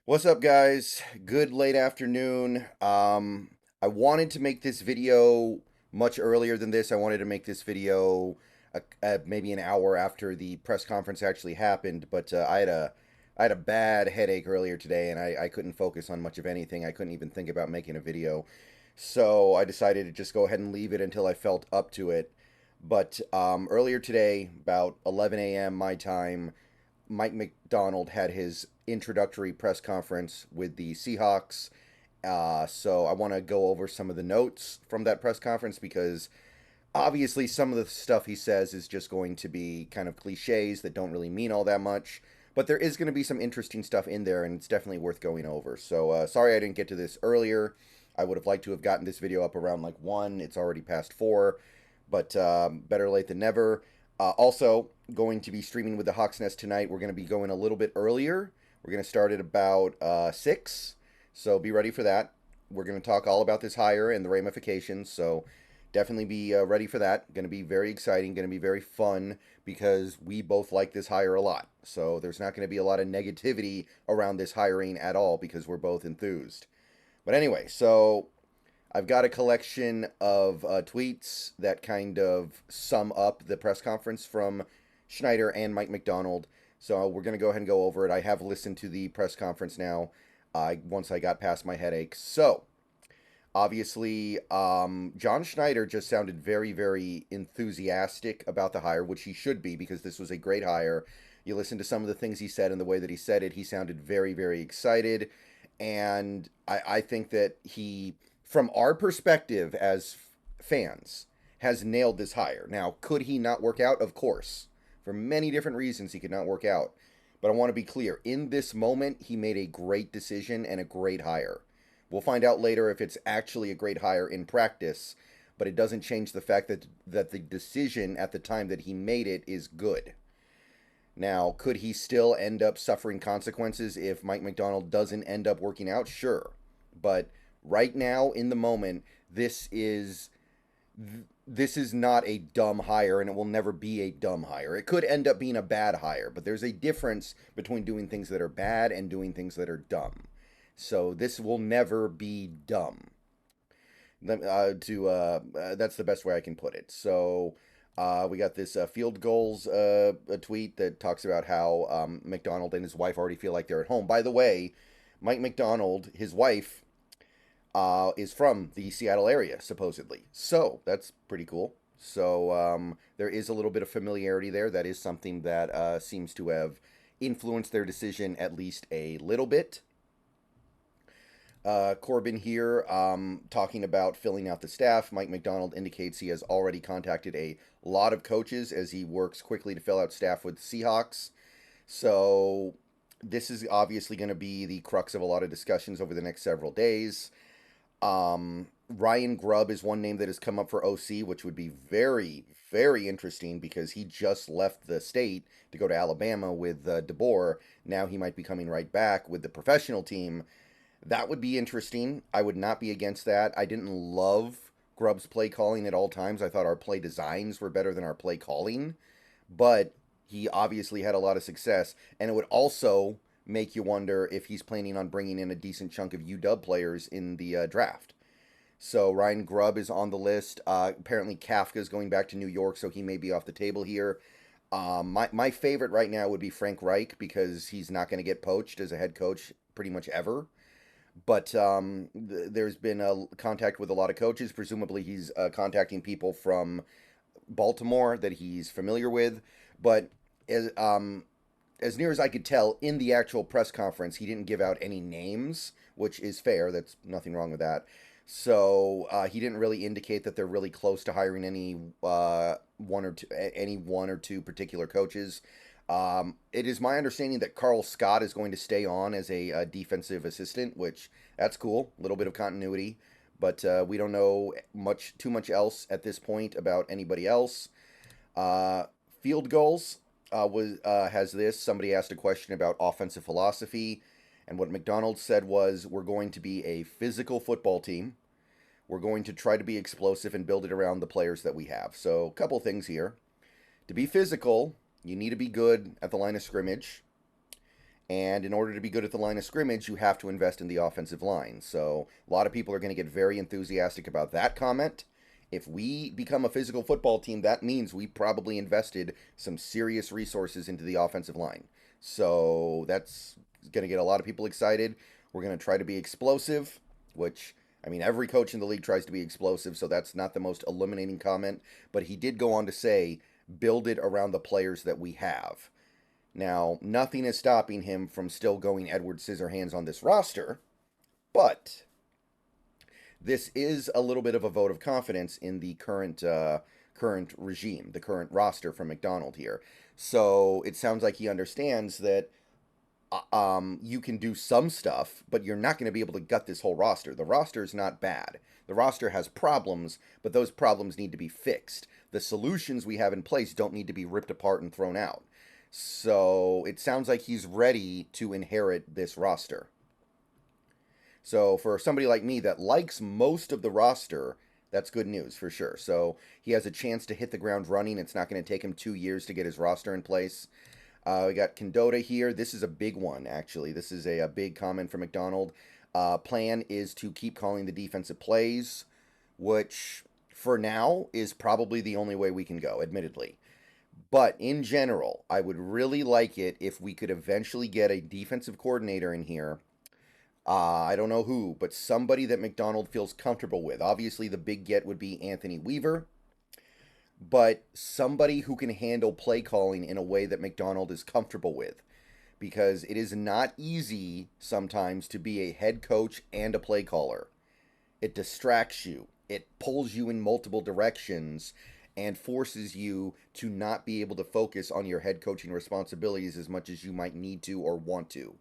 What's up, guys? Good late afternoon. I wanted to make this video much earlier than this. I wanted to make this video maybe an hour after the press conference actually happened, but I had a bad headache earlier today, and I couldn't focus on much of anything. I couldn't even think about making a video, so I decided to just go ahead and leave it until I felt up to it. But earlier today, about 11 a.m. my time, Mike Macdonald had his introductory press conference with the Seahawks. So I want to go over some of the notes from that press conference because obviously some of the stuff he says is just going to be kind of cliches that don't really mean all that much. But there is going to be some interesting stuff in there, and it's definitely worth going over. So sorry I didn't get to this earlier. I would have liked to have gotten this video up around like 1. It's already past 4, but better late than never. Also, going to be streaming with the Hawks Nest tonight. We're going to be going a little bit earlier. We're going to start at about 6, so be ready for that. We're going to talk all about this hire and the ramifications, so definitely be ready for that. Going to be very exciting, going to be very fun because we both like this hire a lot. So there's not going to be a lot of negativity around this hiring at all because we're both enthused. But anyway, so I've got a collection of tweets that kind of sum up the press conference from Schneider and Mike Macdonald. So we're going to go ahead and go over it. I have listened to the press conference now once I got past my headache. So obviously, John Schneider just sounded very, very enthusiastic about the hire, which he should be because this was a great hire. You listen to some of the things he said and the way that he said it, he sounded very, very excited. And I think that he, from our perspective as fans, has nailed this hire. Now, could he not work out? Of course. For many different reasons, he could not work out. But I want to be clear. In this moment, he made a great decision and a great hire. We'll find out later if it's actually a great hire in practice, but it doesn't change the fact that the decision at the time that he made it is good. Now, could he still end up suffering consequences if Mike Macdonald doesn't end up working out? Sure. But right now, in the moment, this is not a dumb hire, and it will never be a dumb hire. It could end up being a bad hire, but there's a difference between doing things that are bad and doing things that are dumb. So this will never be dumb. That's the best way I can put it. So we got this field goals a tweet that talks about how Macdonald and his wife already feel like they're at home. By the way, Mike Macdonald, his wife, is from the Seattle area, supposedly. So that's pretty cool. So there is a little bit of familiarity there. That is something that seems to have influenced their decision at least a little bit. Corbin here talking about filling out the staff. Mike Macdonald indicates he has already contacted a lot of coaches as he works quickly to fill out staff with Seahawks. So this is obviously going to be the crux of a lot of discussions over the next several days. Ryan Grubb is one name that has come up for OC, which would be very, very interesting because he just left the state to go to Alabama with DeBoer. Now he might be coming right back with the professional team. That would be interesting. I would not be against that. I didn't love Grubb's play calling at all times. I thought our play designs were better than our play calling, but he obviously had a lot of success. And it would also make you wonder if he's planning on bringing in a decent chunk of UW players in the draft. So Ryan Grubb is on the list. Apparently Kafka is going back to New York, so he may be off the table here. My favorite right now would be Frank Reich because he's not going to get poached as a head coach pretty much ever. But there's been a contact with a lot of coaches. Presumably, he's contacting people from Baltimore that he's familiar with. But as near as I could tell, in the actual press conference, he didn't give out any names, which is fair. That's nothing wrong with that. So he didn't really indicate that they're really close to hiring any one or two particular coaches. It is my understanding that Carl Scott is going to stay on as a defensive assistant, which that's cool. A little bit of continuity, but we don't know too much else at this point about anybody else. Field goals has this. Somebody asked a question about offensive philosophy, and what McDonald said was, "We're going to be a physical football team. We're going to try to be explosive and build it around the players that we have." So, a couple things here. To be physical, you need to be good at the line of scrimmage. And in order to be good at the line of scrimmage, you have to invest in the offensive line. So a lot of people are going to get very enthusiastic about that comment. If we become a physical football team, that means we probably invested some serious resources into the offensive line. So that's going to get a lot of people excited. We're going to try to be explosive, which, I mean, every coach in the league tries to be explosive, so that's not the most illuminating comment. But he did go on to say, build it around the players that we have. Now, nothing is stopping him from still going Edward Scissorhands on this roster, but this is a little bit of a vote of confidence in the current regime, the current roster from Macdonald here. So it sounds like he understands that you can do some stuff, but you're not going to be able to gut this whole roster. The roster is not bad. The roster has problems, but those problems need to be fixed. The solutions we have in place don't need to be ripped apart and thrown out. So it sounds like he's ready to inherit this roster. So for somebody like me that likes most of the roster, that's good news for sure. So he has a chance to hit the ground running. It's not going to take him 2 years to get his roster in place. We got Condota here. This is a big one, actually. This is a big comment from Macdonald. Plan is to keep calling the defensive plays, which for now is probably the only way we can go, admittedly. But in general, I would really like it if we could eventually get a defensive coordinator in here. I don't know who, but somebody that Macdonald feels comfortable with. Obviously, the big get would be Anthony Weaver, but somebody who can handle play calling in a way that Macdonald is comfortable with. Because it is not easy sometimes to be a head coach and a play caller. It distracts you. It pulls you in multiple directions and forces you to not be able to focus on your head coaching responsibilities as much as you might need to or want to.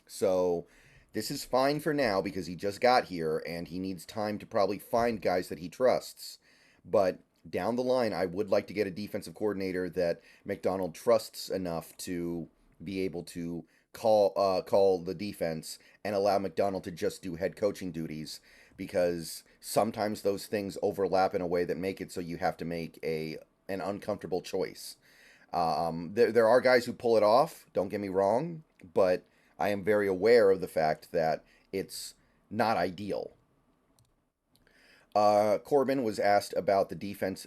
So this is fine for now because he just got here and he needs time to probably find guys that he trusts. But down the line, I would like to get a defensive coordinator that Macdonald trusts enough to be able to call the defense and allow Macdonald to just do head coaching duties, because sometimes those things overlap in a way that make it so you have to make an uncomfortable choice. There are guys who pull it off, don't get me wrong, but I am very aware of the fact that it's not ideal. Corbin was asked about the defense.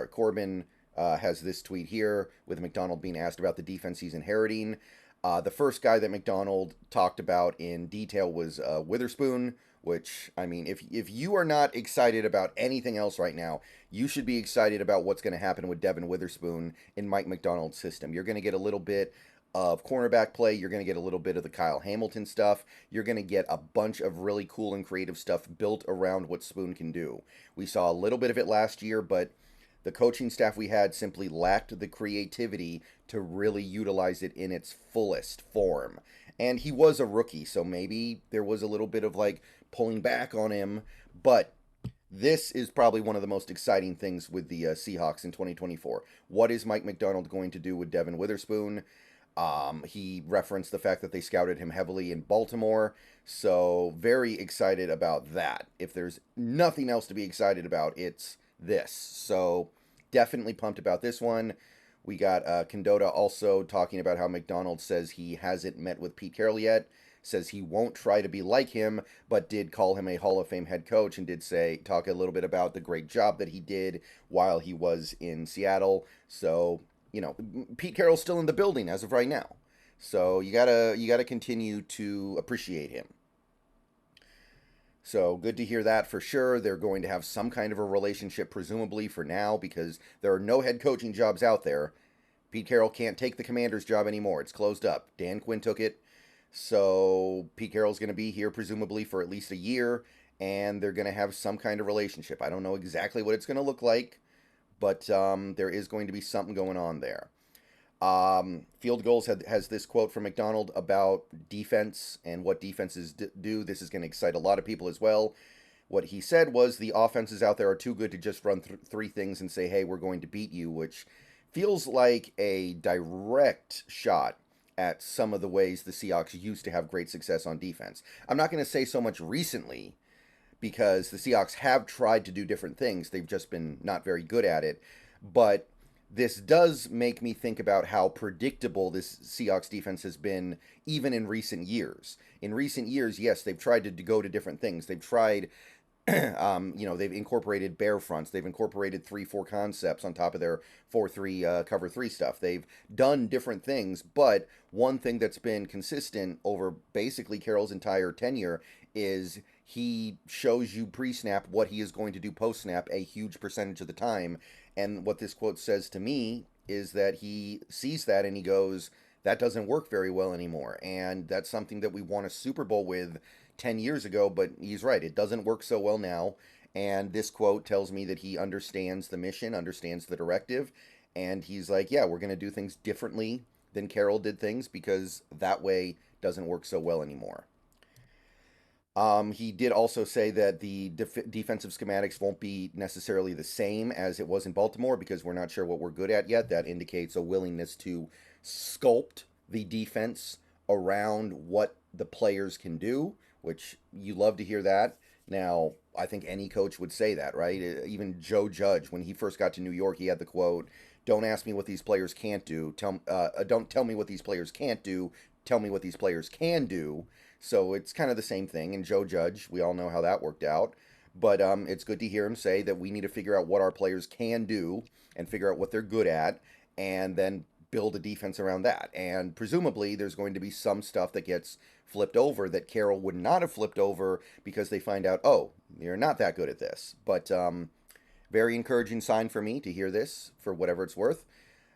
Corbin has this tweet here with Macdonald being asked about the defense he's inheriting. The first guy that Macdonald talked about in detail was Witherspoon, which, I mean, if you are not excited about anything else right now, you should be excited about what's going to happen with Devin Witherspoon in Mike Macdonald's system. You're going to get a little bit of cornerback play. You're going to get a little bit of the Kyle Hamilton stuff. You're going to get a bunch of really cool and creative stuff built around what Spoon can do. We saw a little bit of it last year, but the coaching staff we had simply lacked the creativity to really utilize it in its fullest form. And he was a rookie, so maybe there was a little bit of like pulling back on him, but this is probably one of the most exciting things with the Seahawks in 2024. What is Mike Macdonald going to do with Devin Witherspoon? He referenced the fact that they scouted him heavily in Baltimore, so very excited about that. If there's nothing else to be excited about, it's this. So definitely pumped about this one. We got Condota also talking about how Macdonald says he hasn't met with Pete Carroll yet, says he won't try to be like him, but did call him a Hall of Fame head coach and did talk a little bit about the great job that he did while he was in Seattle. So, you know, Pete Carroll's still in the building as of right now. So you gotta continue to appreciate him. So good to hear that for sure. They're going to have some kind of a relationship, presumably for now, because there are no head coaching jobs out there. Pete Carroll can't take the Commander's job anymore. It's closed up. Dan Quinn took it. So Pete Carroll's going to be here presumably for at least a year, and they're going to have some kind of relationship. I don't know exactly what it's going to look like, but there is going to be something going on there. Field Goals has this quote from Macdonald about defense and what defenses do. This is going to excite a lot of people as well. What he said was the offenses out there are too good to just run three things and say, hey, we're going to beat you, which feels like a direct shot at some of the ways the Seahawks used to have great success on defense. I'm not going to say so much recently, because the Seahawks have tried to do different things. They've just been not very good at it. But this does make me think about how predictable this Seahawks defense has been even in recent years. In recent years, yes, they've tried to go to different things. They've tried they've incorporated bear fronts. They've incorporated 3-4 concepts on top of their 4-3 cover 3 stuff. They've done different things, but one thing that's been consistent over basically Carroll's entire tenure is he shows you pre-snap what he is going to do post-snap a huge percentage of the time. And what this quote says to me is that he sees that and he goes, that doesn't work very well anymore. And that's something that we won a Super Bowl with 10 years ago, but he's right. It doesn't work so well now. And this quote tells me that he understands the mission, understands the directive, and he's like, yeah, we're going to do things differently than Carroll did things because that way doesn't work so well anymore. He did also say that the defensive schematics won't be necessarily the same as it was in Baltimore because we're not sure what we're good at yet. That indicates a willingness to sculpt the defense around what the players can do, which you love to hear that. Now, I think any coach would say that, right? Even Joe Judge, when he first got to New York, he had the quote, "Don't ask me what these players can't do. Don't tell me what these players can't do. Tell me what these players can do." So it's kind of the same thing. And Joe Judge, we all know how that worked out. But it's good to hear him say that we need to figure out what our players can do and figure out what they're good at, and then build a defense around that. And presumably there's going to be some stuff that gets flipped over that Carroll would not have flipped over because they find out, oh, you're not that good at this. But very encouraging sign for me to hear this for whatever it's worth.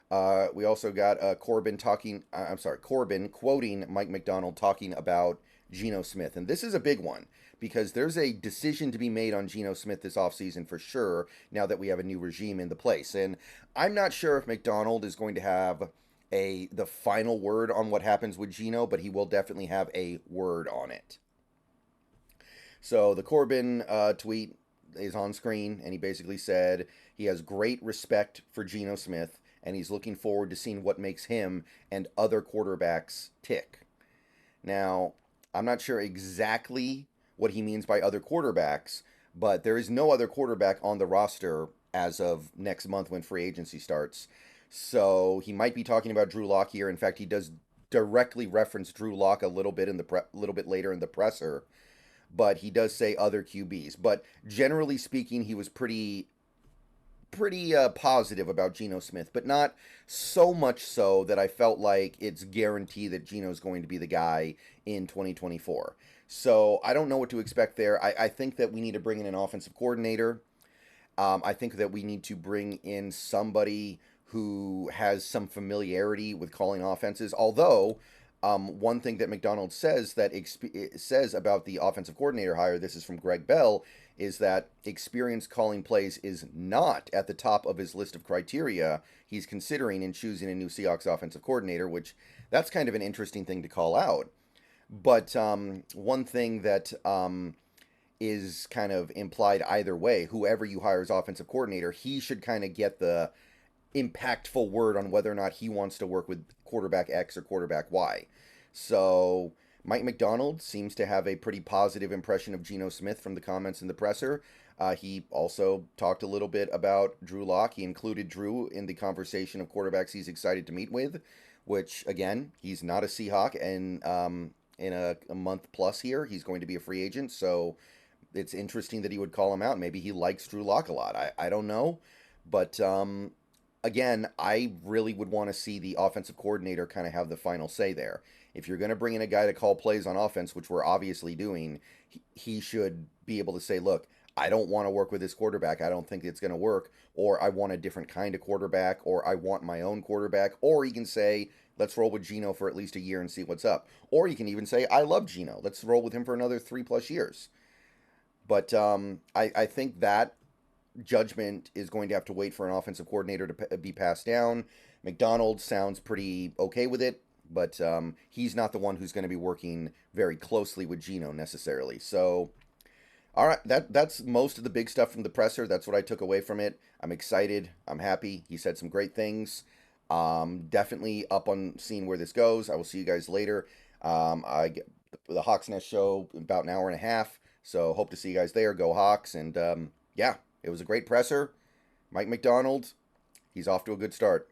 We also got Corbin quoting Mike Macdonald talking about Geno Smith. And this is a big one because there's a decision to be made on Geno Smith this offseason for sure now that we have a new regime in the place. And I'm not sure if Macdonald is going to have the final word on what happens with Geno, but he will definitely have a word on it. So the Corbin tweet is on screen, and he basically said he has great respect for Geno Smith, and he's looking forward to seeing what makes him and other quarterbacks tick. Now, I'm not sure exactly what he means by other quarterbacks, but there is no other quarterback on the roster as of next month when free agency starts. So he might be talking about Drew Lock here. In fact, he does directly reference Drew Lock a little bit little bit later in the presser, but he does say other QBs. But generally speaking, he was pretty positive about Geno Smith, but not so much so that I felt like it's guaranteed that Geno's going to be the guy in 2024. So I don't know what to expect there. I think that we need to bring in an offensive coordinator. I think that we need to bring in somebody who has some familiarity with calling offenses. Although, one thing that Macdonald says says about the offensive coordinator hire, this is from Greg Bell, is that experience calling plays is not at the top of his list of criteria he's considering in choosing a new Seahawks offensive coordinator, which that's kind of an interesting thing to call out. But one thing that is kind of implied either way, whoever you hire as offensive coordinator, he should kind of get the impactful word on whether or not he wants to work with quarterback X or quarterback Y. So Mike Macdonald seems to have a pretty positive impression of Geno Smith from the comments in the presser. He also talked a little bit about Drew Lock. He included Drew in the conversation of quarterbacks he's excited to meet with, which, again, he's not a Seahawk, and in a month plus here, he's going to be a free agent, so it's interesting that he would call him out. Maybe he likes Drew Lock a lot. I don't know, but again, I really would want to see the offensive coordinator kind of have the final say there. If you're going to bring in a guy to call plays on offense, which we're obviously doing, he should be able to say, look, I don't want to work with this quarterback. I don't think it's going to work. Or I want a different kind of quarterback. Or I want my own quarterback. Or he can say, let's roll with Geno for at least a year and see what's up. Or you can even say, I love Geno. Let's roll with him for another 3+ years. But I think that judgment is going to have to wait for an offensive coordinator to be passed down. Macdonald sounds pretty okay with it, but he's not the one who's going to be working very closely with Geno necessarily. So, all right, that's most of the big stuff from the presser. That's what I took away from it. I'm excited. I'm happy. He said some great things. Definitely up on seeing where this goes. I will see you guys later. I get the Hawks Nest show in about an hour and a half. So hope to see you guys there. Go Hawks. And yeah, it was a great presser. Mike Macdonald, He's off to a good start.